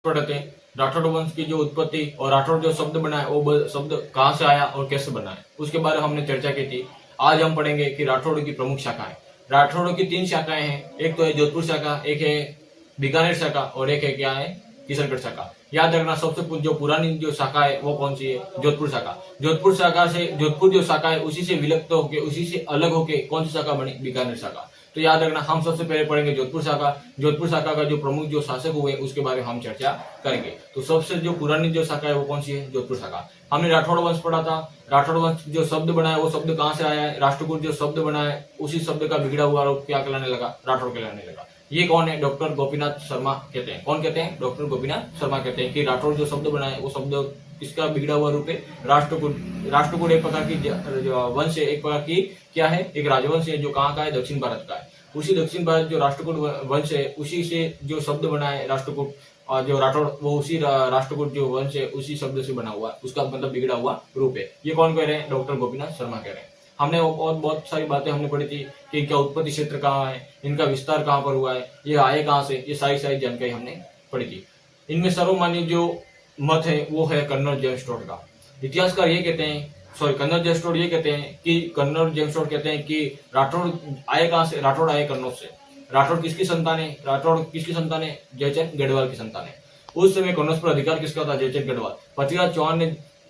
पढ़ते हैं राठौड़ वंश की जो उत्पत्ति और राठौड़ जो शब्द बना है वो शब्द कहाँ से आया और कैसे बना है उसके बारे में हमने चर्चा की थी। आज हम पढ़ेंगे कि राठौड़ की प्रमुख शाखाएं। राठौड़ की 3 शाखाएं हैं, एक तो है जोधपुर शाखा, एक है बीकानेर शाखा और एक है क्या है किशनगढ़ शाखा। याद रखना सबसे जो पुरानी जो शाखा है वो कौन सी है, जोधपुर शाखा। जोधपुर शाखा से जोधपुर जो शाखा है उसी से विलुप्त होके उसी से अलग होके कौन सी शाखा बनी, बीकानेर शाखा। तो याद रखना हम सबसे पहले पढ़ेंगे जोधपुर शाखा। जोधपुर शाखा का जो प्रमुख जो शासक हुए उसके बारे में हम चर्चा करेंगे। तो सबसे जो पुरानी जो शाखा है वो कौन सी है, जोधपुर शाखा। हमने राठौड़ वंश पढ़ा था। राठौड़ वंश जो शब्द बना है वो शब्द कहाँ से आया है, राष्ट्रकूट जो शब्द बना है उसी शब्द का बिगड़ा हुआ रूप क्या कहलाने लगा, राठौड़ कहलाने लगा। ये कौन है, डॉक्टर गोपीनाथ शर्मा कहते हैं। कौन कहते हैं, डॉक्टर गोपीनाथ शर्मा कहते हैं कि राठौड़ जो शब्द बना है वो शब्द इसका बिगड़ा हुआ रूप है राष्ट्रकूट। राष्ट्रकूट एक प्रकार की वंश है, एक प्रकार की क्या है, एक राजवंश है जो कहाँ का है, दक्षिण भारत का है। उसी दक्षिण भारत जो राष्ट्रकूट वंश है उसी से जो शब्द बना है राष्ट्रकूट और जो राठौड़ वो उसी राष्ट्रकूट जो वंश है उसी शब्द से बना हुआ, उसका मतलब बिगड़ा हुआ रूप है। ये कौन कह रहे हैं, डॉक्टर गोपीनाथ शर्मा कह रहे हैं। हमने और बहुत सारी बातें हमने पढ़ी थी कि इनका उत्पत्ति क्षेत्र कहाँ है, इनका विस्तार कहाँ पर हुआ है, ये आए कहाँ से, ये सारी जानकारी हमने पढ़ी थी। इनमें सर्वमान्य जो मत है वो है कन्नौज जेम्स टोड का। इतिहासकार ये कहते हैं, कन्नौज जेम्स टोड ये कहते हैं कि कन्नौज जेम्स टोड कहते हैं कि राठौड़ आए कहाँ से, राठौड़ आए कन्नौज से। राठौड़ किसकी संतान है, राठौड़ किसकी संतान है, जयचंद गढ़वाल की संतान है। उस समय कन्नौज पर अधिकार किसका था, जयचंद गढ़वाल। पृथ्वीराज चौहान ने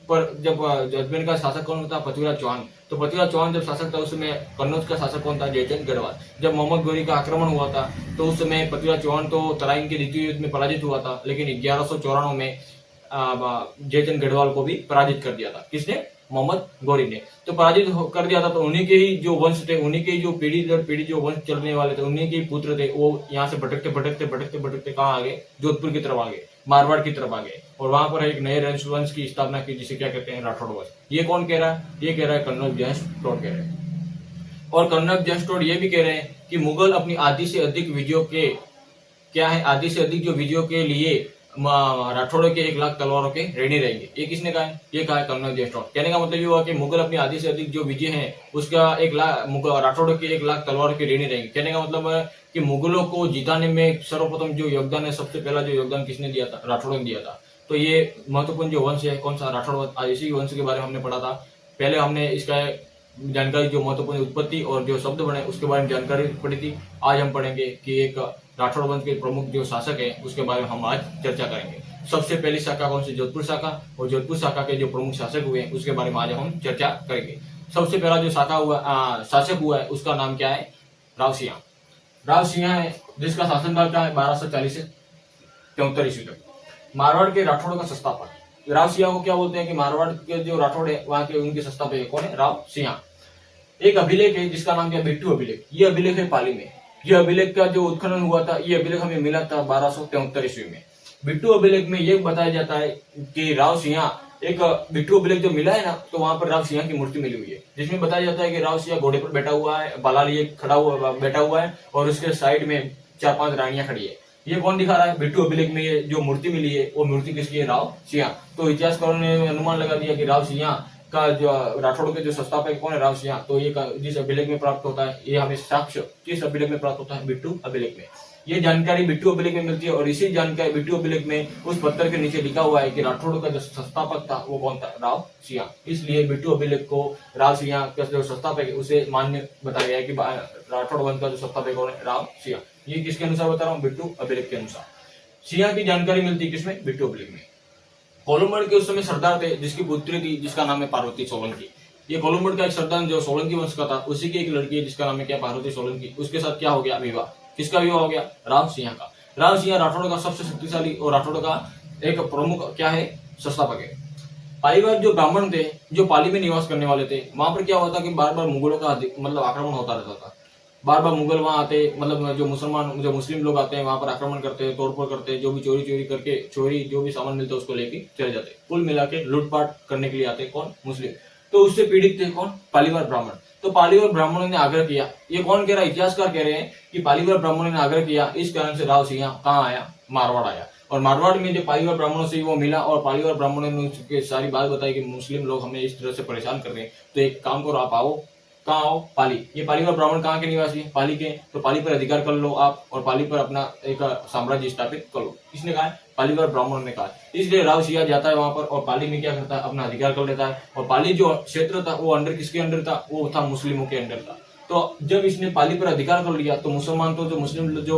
पर जब अजमेर का शासक कौन था, पृथ्वीराज चौहान। तो पृथ्वीराज चौहान जब शासक था उस समय कन्नौज का शासक कौन था, जयचंद गढ़वाल। जब मोहम्मद गौरी का आक्रमण हुआ था तो उस समय पृथ्वीराज चौहान तो तराइन के द्वितीय युद्ध में पराजित हुआ था, लेकिन 1194 में जयचंद गढ़वाल को भी पराजित कर दिया था। किसने, मोहम्मद गौरी ने। तो पराजित कर दिया था तो उन्हीं के ही जो वंश थे, उन्हीं के जो पीढ़ी दर पीढ़ी जो वंश चलने वाले थे, उन्हीं के ही पुत्र थे, वो यहाँ से भटकते भटकते भटकते भटकते कहाँ आ गए, जोधपुर की तरफ आ गए, मारवाड़ की तरफ आ गए और वहां पर एक नए वंश की स्थापना की जिसे क्या कहते हैं, राठौड़ वंश। ये कौन कह रहा है, ये कह रहा है कन्नौज जेम्स टोड कह रहे हैं। और कन्नौज जेम्स टोड ये भी कह रहे हैं कि मुगल अपनी आधी से अधिक विजयों के क्या है, आधी से अधिक जो विजयों के लिए राठौड़ के 1 लाख तलवारों के ऋणी रहेंगे। ये किसने कहा है, ये कहा है कन्नौज जेम्स टोड। कहने का मतलब ये हुआ कि मुगल अपनी आधी से अधिक जो विजय हैं उसका 1 लाख राठौड़ के 1 लाख तलवारों के ऋणी रहेंगे। कहने का मतलब है कि मुगलों को जिताने में सर्वप्रथम जो योगदान है, सबसे पहला जो योगदान किसने दिया था, राठौड़ ने दिया था। तो ये महत्वपूर्ण जो वंश है कौन सा, राठौड़ वंश। इसी वंश के बारे में हमने पढ़ा था। पहले हमने इसका जानकारी जो महत्वपूर्ण उत्पत्ति और जो शब्द बने उसके बारे में जानकारी पढ़ी थी। आज हम पढ़ेंगे कि एक राठौड़ वंश के प्रमुख जो शासक है उसके बारे में हम आज चर्चा करेंगे। सबसे पहली शाखा कौन सी, जोधपुर शाखा। और जोधपुर शाखा के जो प्रमुख शासक हुए उसके बारे में आज हम चर्चा करेंगे। सबसे पहला जो शाखा हुआ शासक हुआ है उसका नाम क्या है, राव सिंह। राव सिंह है जिसका शासनकाल क्या है, 1240 से 73 ईस्वी तक। मारवाड़ के राठौड़ का संस्थापक। राव सिंह को क्या बोलते हैं कि मारवाड़ के जो राठौड़ है वहां के उनके संस्थापक कौन है, राव सिंह। एक अभिलेख है जिसका नाम क्या, बिट्टू अभिलेख। ये अभिलेख है पाली में। यह अभिलेख का जो उत्खनन हुआ था, ये अभिलेख हमें मिला था 1273 ईस्वी में। बिट्टू अभिलेख में यह बताया जाता है कि राव सिंह, एक बिट्टू अभिलेख जो मिला है ना, तो वहां पर राव सिंह की मूर्ति मिली हुई है, जिसमें बताया जाता है कि राव सिंह घोड़े पर बैठा हुआ है, बाला लिए खड़ा हुआ बैठा हुआ है और उसके साइड में 4-5 रानियां खड़ी है। ये कौन दिखा रहा है, बिट्टू अभिलेख में ये जो मूर्ति मिली है वो मूर्ति किसकी है, राव सिंह। तो इतिहासकारों ने अनुमान लगा दिया कि राव सिंह का जो राठौड़ के जो संस्थापक कौन है, राव सिंह। तो ये जिस अभिलेख में प्राप्त होता है, ये हमें साक्ष्य किस अभिलेख में प्राप्त होता है, बिट्टू अभिलेख में। ये जानकारी बिट्टू अभिलेख में मिलती है और इसी जानकारी बिट्टू अभिलेख में उस पत्थर के नीचे लिखा हुआ है कि राठौड़ का जो संस्थापक था वो कौन था, राव सिंह। इसलिए बिट्टू अभिलेख को राव सिंह का जो संस्थापक है उसे मान्य बताया गया है कि राठौड़ वंश का जो संस्थापक कौन है, राव सिंह। ये किसके अनुसार बता रहा हूँ, बिट्टू अभिलेख के अनुसार। सिंह की जानकारी मिलती है किसमें, बिट्टू अभिलेख में। कोलुम्बड़ के उस समय सरदार थे जिसकी पुत्री थी जिसका नाम है पार्वती सोलंकी। ये कोलुम्बड़ का एक सरदार जो सोलंकी वंश का था उसी की एक लड़की है जिसका नाम है क्या, पार्वती सोलंकी। उसके साथ क्या हो गया, विवाह। किसका विवाह हो गया, राव सिंह का। राव सिंह राठौड़ का सबसे शक्तिशाली और राठौड़ का एक प्रमुख क्या है, संस्थापक है। पालीवाल जो ब्राह्मण थे जो पाली में निवास करने वाले थे, वहां पर क्या होता कि बार बार मुगलों का मतलब आक्रमण होता रहता था। बार बार मुगल वहां आते, मतलब जो मुस्लिम लोग आते हैं वहां पर आक्रमण करते हैं, तोड़फोड़ करते हैं, जो भी चोरी करके जो भी सामान मिलता है उसको लेके चले जाते। कुल मिला के लूटपाट करने के लिए आते कौन, मुस्लिम। तो उससे पीड़ित थे कौन, पालीवाल ब्राह्मण। तो पालीवाल ब्राह्मणों ने आग्रह किया, ये कौन कह रहा है, इतिहासकार कह रहे हैं कि पालीवाल ब्राह्मणों ने आग्रह किया, इस कारण से राव सिंह कहाँ आया, मारवाड़ आया। और मारवाड़ में जो पालीवाल ब्राह्मणों से वो मिला और पालीवाल ब्राह्मणों ने उसकी सारी बात बताई कि मुस्लिम लोग हमें इस तरह से परेशान कर रहे हैं, तो एक काम करो, आप आओ, कहाँ आओ, पाली। ये पालीवाल ब्राह्मण कहाँ के निवासी है, पाली के। तो पाली पर अधिकार कर लो आप और पाली पर अपना एक साम्राज्य स्थापित कर लो। किसने कहा है, पालीवाल ब्राह्मणों ने कहा। इसलिए राव सिया जाता है वहां पर और पाली में क्या करता है, अपना अधिकार कर लेता है। और पाली जो क्षेत्र था वो अंडर किसके अंडर था, वो था मुस्लिमों के अंडर था। तो जब इसने पाली पर अधिकार कर लिया तो मुसलमान तो जो मुस्लिम जो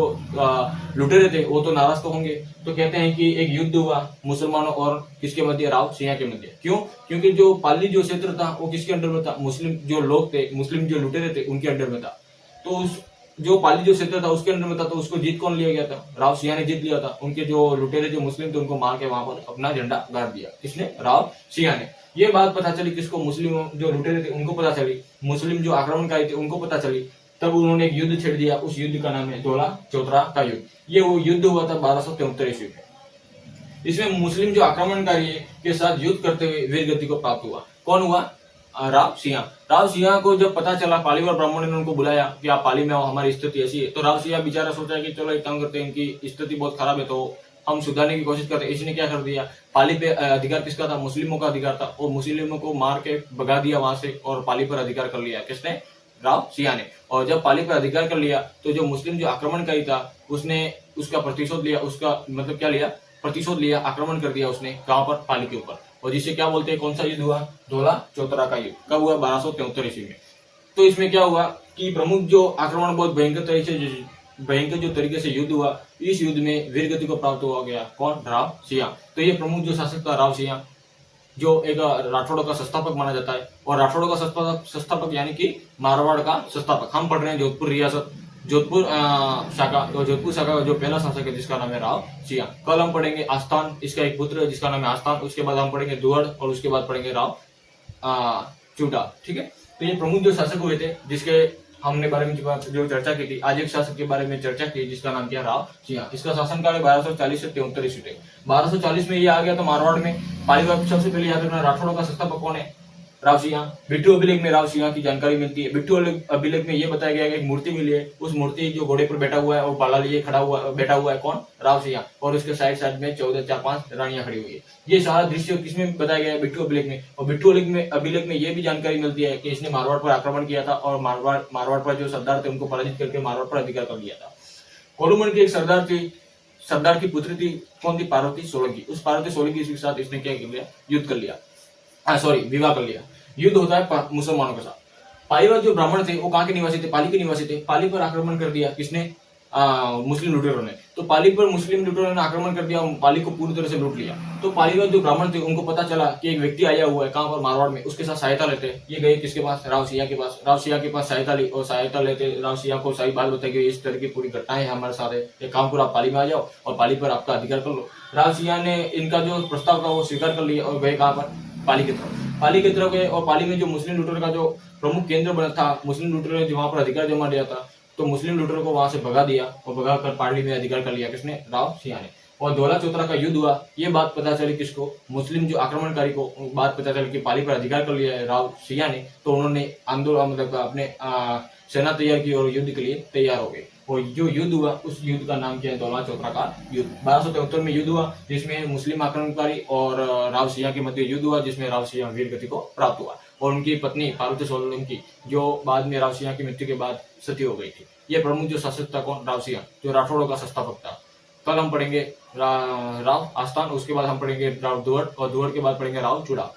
लुटेरे थे वो तो नाराज तो होंगे। तो कहते हैं कि एक युद्ध हुआ मुसलमानों और किसके मध्य, राव सिया के मध्य। क्यों? क्योंकि जो पाली जो क्षेत्र था वो किसके अंडर में था, मुस्लिम जो लोग थे, मुस्लिम जो लुटेरे थे उनके अंडर में था। तो उस जो पाली जो क्षेत्र था उसके अंडर में था, तो उसको जीत कौन लिया गया था, राव सिया ने जीत लिया था। उनके जो लुटेरे जो मुस्लिम थे उनको मार के वहां पर अपना झंडा गाड़ दिया, किसने, राव सिया ने। ये बात पता चली किसको, मुस्लिम जो लुटेरे थे उनको पता चली, मुस्लिम जो आक्रमणकारी थे उनको पता चली। तब उन्होंने एक युद्ध छेड़ दिया, उस युद्ध का नाम है धोला चौतरा का युद्ध। ये वो युद्ध हुआ था 1273 ईस्वी में। इसमें मुस्लिम जो आक्रमणकारी के साथ युद्ध करते हुए वीर गति को प्राप्त हुआ। कौन हुआ, राव सिया। राव सिया को जब पता चला, पालीवाल ब्राह्मणों ने उनको बुलाया कि आप पाली में आओ, हमारी स्थिति ऐसी है। तो राव सिया बेचारा सोचा कि चलो एक काम करते हैं, इनकी स्थिति बहुत खराब है तो हम सुधारने की कोशिश करते हैं। इसने क्या कर दिया, पाली पे अधिकार किसका था, मुस्लिमों का अधिकार था, और मुस्लिमों को मार के भगा दिया वहां से और पाली पर अधिकार कर लिया, किसने, राव सिया ने। और जब पाली पर अधिकार कर लिया तो जो मुस्लिम जो आक्रमणकारी था उसने उसका प्रतिशोध लिया, उसका मतलब क्या लिया, प्रतिशोध लिया, आक्रमण कर दिया उसने, कहां पर, पाली के ऊपर। और जिसे क्या बोलते हैं, कौन सा युद्ध हुआ, धोला चौतरा का युद्ध। कब हुआ, 1273 ईस्वी में। तो इसमें क्या हुआ कि प्रमुख जो आक्रमण बहुत भयंकर जो तरीके से युद्ध हुआ, इस युद्ध में वीर गति को प्राप्त हो गया, कौन, राव सिया। तो ये प्रमुख जो शासक था राव सिया, जो एक राठौड़ों का संस्थापक माना जाता है। और राठौड़ों का संस्थापक यानी कि मारवाड़ का संस्थापक। हम पढ़ रहे हैं जोधपुर रियासत, जोधपुर शाखा, तो जोधपुर शाखा का जो पहला शासक है जिसका नाम है राव सिया। कल हम पढ़ेंगे आस्थान, इसका एक पुत्र है जिसका नाम है आस्थान। उसके बाद हम पढ़ेंगे दुहड़ और उसके बाद पढ़ेंगे राव चूटा। ठीक है, तो ये प्रमुख जो शासक हुए थे जिसके हमने बारे में जो चर्चा की थी। आज एक शासक के बारे में चर्चा की जिसका नाम क्या, राव सिया। इसका शासनकाल 1240 से 73 ईस्वी तक। 1240 में ये आ गया था मारवाड़ में। पालीवाल सबसे पहले याद रखना, राठौड़ों का संस्थापक कौन है, राव सिया। बिट्टू अभिलेख में राव सिया की जानकारी मिलती है। बिट्टू अभिलेख में ये बताया गया है कि एक मूर्ति मिली है, उस मूर्ति जो घोड़े पर बैठा हुआ है और पाला लिए खड़ा हुआ बैठा हुआ है, कौन, राव सिया। और उसके साइड साइड में 14-4-5 रानियां खड़ी हुई है। ये सारा दृश्य किसमें बताया गया है, बिट्टू अभिलेख में। और बिट्टू अभिलेख में ये भी जानकारी मिलती है कि इसने मारवाड़ पर आक्रमण किया था और मारवाड़ पर जो सरदार थे उनको पराजित करके मारवाड़ पर अधिकार कर लिया था। कोलुमन की एक सरदार थी, सरदार की पुत्री थी, कौन थी, पार्वती सोलंकी। उस पार्वती सोलंकी के साथ इसने क्या कर लिया, युद्ध कर लिया, विवाह कर लिया। युद्ध होता है मुसलमानों के साथ। पालीवाल जो ब्राह्मण थे वो कहाँ के निवासी थे, पाली के निवासी थे। पाली पर आक्रमण कर दिया किसने, मुस्लिम लुटेरों ने। तो पाली पर मुस्लिम लुटेरों ने आक्रमण कर दिया, पाली को पूरी तरह से लूट लिया। तो पालीवाल जो ब्राह्मण थे उनको पता चला कि एक व्यक्ति आया हुआ है, कहाँ पर, मारवाड़ में, उसके साथ सहायता लेते। ये गए किसके पास, राव सिया के पास। राव सिया के पास सहायता ली और सहायता लेते राव सिया को सही बात बताई कि इस तरह की पूरी घटनाएं हमारे साथ है, एक काम करो आप पाली में आ जाओ और पाली पर आपका अधिकार कर लो। राव सिया ने इनका जो प्रस्ताव था वो स्वीकार कर लिया और गए कहाँ पर, पाली की तरफ। पाली की तरफ गए और पाली में जो मुस्लिम लुटेरों का जो प्रमुख केंद्र बना था, मुस्लिम लुटेरों ने वहां पर अधिकार जमा दिया था, तो मुस्लिम लुटेरों को वहां से भगा दिया और भगा कर पाली में अधिकार कर लिया, किसने, राव सिया ने। और धोला चौतरा का युद्ध हुआ। ये बात पता चली किसको, मुस्लिम जो आक्रमणकारी को बात पता चली कि पाली पर अधिकार कर लिया है राव सिया ने। तो उन्होंने आंदोलन मतलब अपने सेना तैयार की और युद्ध के लिए तैयार हो गए। और जो युद्ध हुआ उस युद्ध का नाम क्या है, धोला चौतरा का युद्ध। 1273 में युद्ध हुआ जिसमें मुस्लिम आक्रमणकारी और राव सिया के मध्य युद्ध हुआ, जिसमें राव सिया वीर गति को प्राप्त हुआ। और उनकी पत्नी पार्वती सोलंकी जो बाद में राव सिया की मृत्यु के बाद सती हो गई थी। ये प्रमुख जो शासक था कौन, राव सिया, जो राठौड़ों का संस्थापक था। कल हम पढ़ेंगे राव आस्थान, उसके बाद हम पढ़ेंगे राव दुहड़ और दुहड़ के बाद पढ़ेंगे राव चूड़ा।